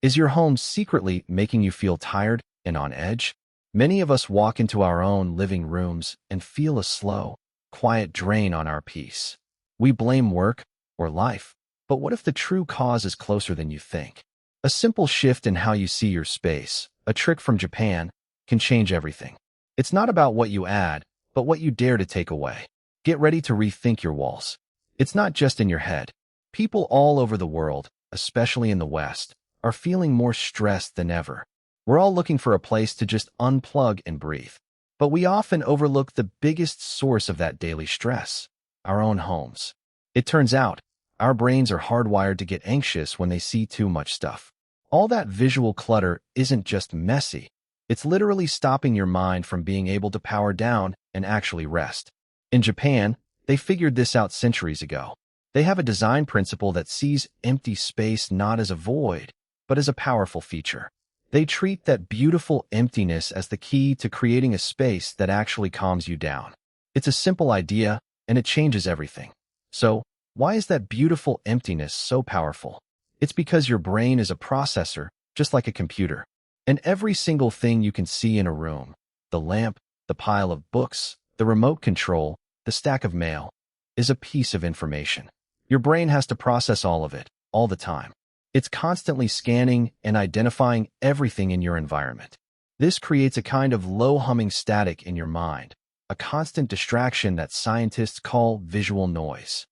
Is your home secretly making you feel tired and on edge? Many of us walk into our own living rooms and feel a slow, quiet drain on our peace. We blame work or life, but what if the true cause is closer than you think? A simple shift in how you see your space, a trick from Japan, can change everything. It's not about what you add, but what you dare to take away. Get ready to rethink your walls. It's not just in your head. People all over the world, especially in the West, are feeling more stressed than ever. We're all looking for a place to just unplug and breathe. But we often overlook the biggest source of that daily stress, our own homes. It turns out, our brains are hardwired to get anxious when they see too much stuff. All that visual clutter isn't just messy. It's literally stopping your mind from being able to power down and actually rest. In Japan, they figured this out centuries ago. They have a design principle that sees empty space not as a void, but as a powerful feature. They treat that beautiful emptiness as the key to creating a space that actually calms you down. It's a simple idea, and it changes everything. So, why is that beautiful emptiness so powerful? It's because your brain is a processor, just like a computer. And every single thing you can see in a room, the lamp, the pile of books, the remote control, the stack of mail, is a piece of information. Your brain has to process all of it, all the time. It's constantly scanning and identifying everything in your environment. This creates a kind of low-humming static in your mind, a constant distraction that scientists call visual noise.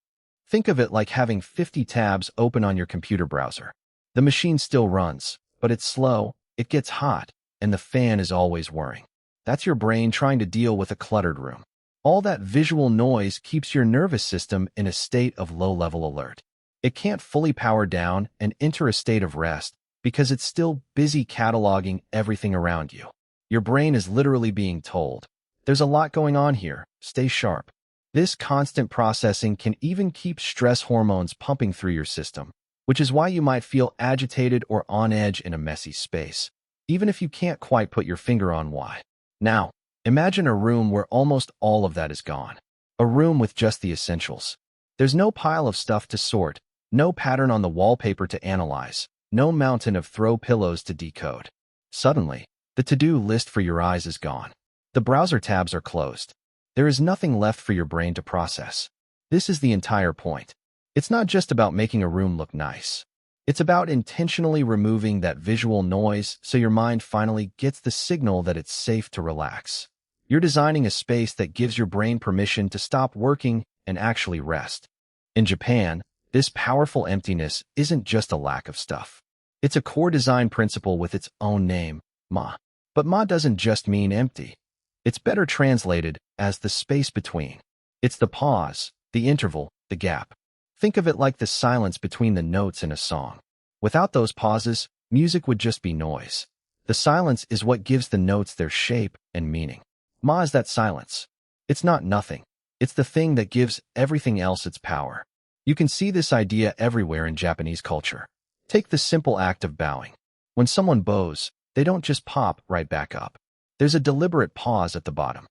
Think of it like having 50 tabs open on your computer browser. The machine still runs, but it's slow, it gets hot, and the fan is always whirring. That's your brain trying to deal with a cluttered room. All that visual noise keeps your nervous system in a state of low-level alert. It can't fully power down and enter a state of rest because it's still busy cataloging everything around you. Your brain is literally being told, there's a lot going on here, stay sharp. This constant processing can even keep stress hormones pumping through your system, which is why you might feel agitated or on edge in a messy space, even if you can't quite put your finger on why. Now, imagine a room where almost all of that is gone. A room with just the essentials. There's no pile of stuff to sort, no pattern on the wallpaper to analyze, no mountain of throw pillows to decode. Suddenly, the to-do list for your eyes is gone. The browser tabs are closed. There is nothing left for your brain to process. This is the entire point. It's not just about making a room look nice. It's about intentionally removing that visual noise so your mind finally gets the signal that it's safe to relax. You're designing a space that gives your brain permission to stop working and actually rest. In Japan, this powerful emptiness isn't just a lack of stuff. It's a core design principle with its own name, ma. But ma doesn't just mean empty. It's better translated as the space between. It's the pause, the interval, the gap. Think of it like the silence between the notes in a song. Without those pauses, music would just be noise. The silence is what gives the notes their shape and meaning. Ma is that silence. It's not nothing. It's the thing that gives everything else its power. You can see this idea everywhere in Japanese culture. Take the simple act of bowing. When someone bows, they don't just pop right back up. There's a deliberate pause at the bottom.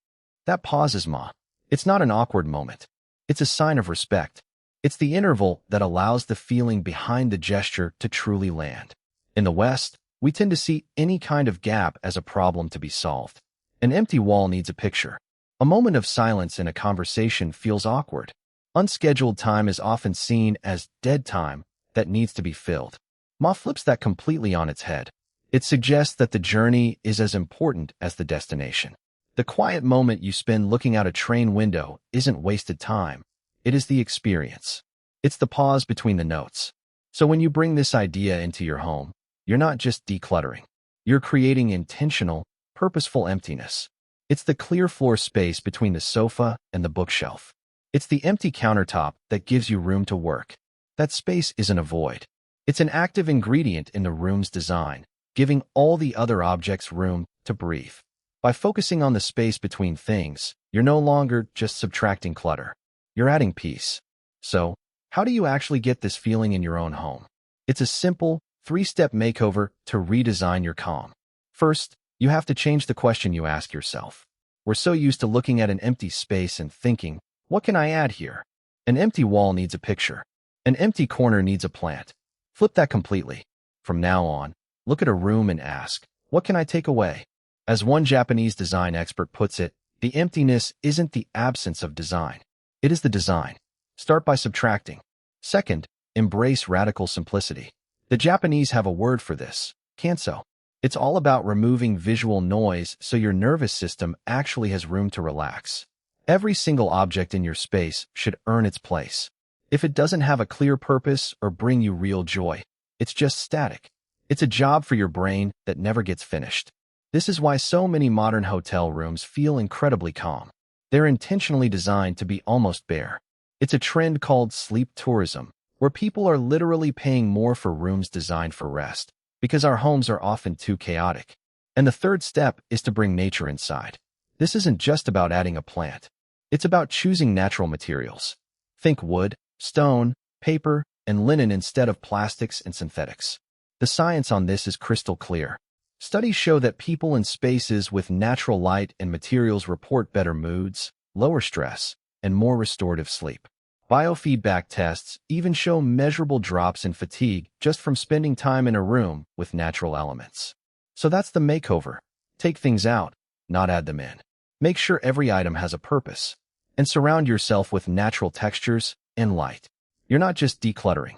That pause is ma. It's not an awkward moment. It's a sign of respect. It's the interval that allows the feeling behind the gesture to truly land. In the West, we tend to see any kind of gap as a problem to be solved. An empty wall needs a picture. A moment of silence in a conversation feels awkward. Unscheduled time is often seen as dead time that needs to be filled. Ma flips that completely on its head. It suggests that the journey is as important as the destination. The quiet moment you spend looking out a train window isn't wasted time. It is the experience. It's the pause between the notes. So when you bring this idea into your home, you're not just decluttering. You're creating intentional, purposeful emptiness. It's the clear floor space between the sofa and the bookshelf. It's the empty countertop that gives you room to work. That space isn't a void. It's an active ingredient in the room's design, giving all the other objects room to breathe. By focusing on the space between things, you're no longer just subtracting clutter. You're adding peace. So, how do you actually get this feeling in your own home? It's a simple, three-step makeover to redesign your calm. First, you have to change the question you ask yourself. We're so used to looking at an empty space and thinking, what can I add here? An empty wall needs a picture. An empty corner needs a plant. Flip that completely. From now on, Look at a room and ask, what can I take away? As one Japanese design expert puts it, the emptiness isn't the absence of design. It is the design. Start by subtracting. Second, embrace radical simplicity. The Japanese have a word for this, kanso. It's all about removing visual noise so your nervous system actually has room to relax. Every single object in your space should earn its place. If it doesn't have a clear purpose or bring you real joy, it's just static. It's a job for your brain that never gets finished. This is why so many modern hotel rooms feel incredibly calm. They're intentionally designed to be almost bare. It's a trend called sleep tourism, where people are literally paying more for rooms designed for rest, because our homes are often too chaotic. And the third step is to bring nature inside. This isn't just about adding a plant. It's about choosing natural materials. Think wood, stone, paper, and linen instead of plastics and synthetics. The science on this is crystal clear. Studies show that people in spaces with natural light and materials report better moods, lower stress, and more restorative sleep. Biofeedback tests even show measurable drops in fatigue just from spending time in a room with natural elements. So that's the makeover. Take things out, not add them in. Make sure every item has a purpose, and surround yourself with natural textures and light. You're not just decluttering.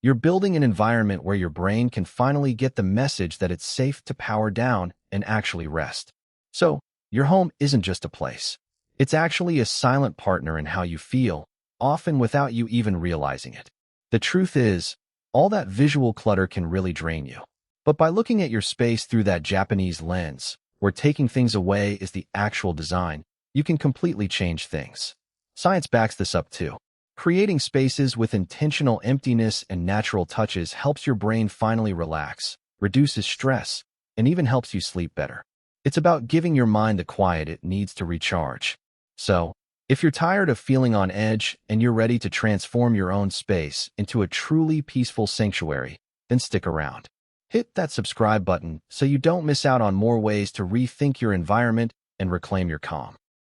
You're building an environment where your brain can finally get the message that it's safe to power down and actually rest. So, your home isn't just a place. It's actually a silent partner in how you feel, often without you even realizing it. The truth is, all that visual clutter can really drain you. But by looking at your space through that Japanese lens, where taking things away is the actual design, you can completely change things. Science backs this up too. Creating spaces with intentional emptiness and natural touches helps your brain finally relax, reduces stress, and even helps you sleep better. It's about giving your mind the quiet it needs to recharge. So, if you're tired of feeling on edge and you're ready to transform your own space into a truly peaceful sanctuary, then stick around. Hit that subscribe button so you don't miss out on more ways to rethink your environment and reclaim your calm.